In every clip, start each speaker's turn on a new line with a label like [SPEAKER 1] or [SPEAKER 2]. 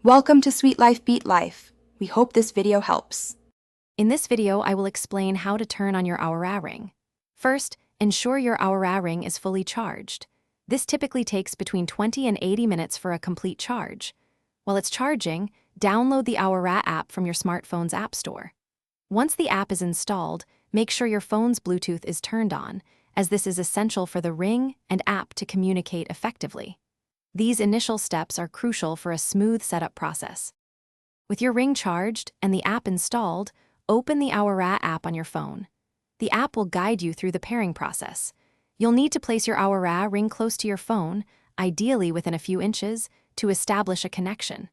[SPEAKER 1] Welcome to Sweet Life Beat Life. We hope this video helps.
[SPEAKER 2] In this video, I will explain how to turn on your Oura Ring. First, ensure your Oura Ring is fully charged. This typically takes between 20 and 80 minutes for a complete charge. While it's charging, download the Oura app from your smartphone's app store. Once the app is installed, make sure your phone's Bluetooth is turned on, as this is essential for the ring and app to communicate effectively. These initial steps are crucial for a smooth setup process. With your ring charged and the app installed, open the Oura app on your phone. The app will guide you through the pairing process. You'll need to place your Oura Ring close to your phone, ideally within a few inches, to establish a connection.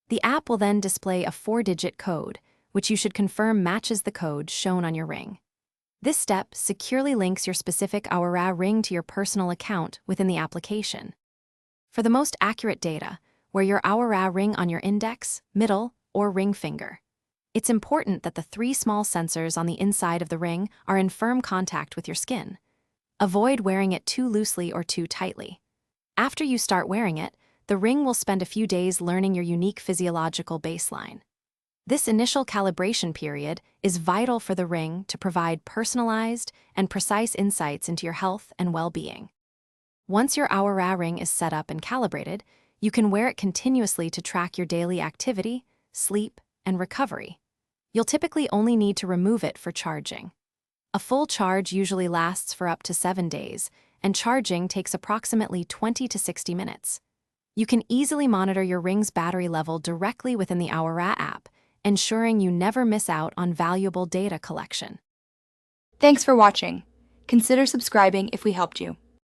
[SPEAKER 2] The app will then display a 4-digit code, which you should confirm matches the code shown on your ring. This step securely links your specific Oura Ring to your personal account within the application. For the most accurate data, wear your Oura Ring on your index, middle, or ring finger. It's important that the 3 small sensors on the inside of the ring are in firm contact with your skin. Avoid wearing it too loosely or too tightly. After you start wearing it, the ring will spend a few days learning your unique physiological baseline. This initial calibration period is vital for the ring to provide personalized and precise insights into your health and well-being. Once your Oura Ring is set up and calibrated, you can wear it continuously to track your daily activity, sleep, and recovery. You'll typically only need to remove it for charging. A full charge usually lasts for up to 7 days, and charging takes approximately 20 to 60 minutes. You can easily monitor your ring's battery level directly within the Oura app, ensuring you never miss out on valuable data collection.
[SPEAKER 1] Thanks for watching. Consider subscribing if we helped you.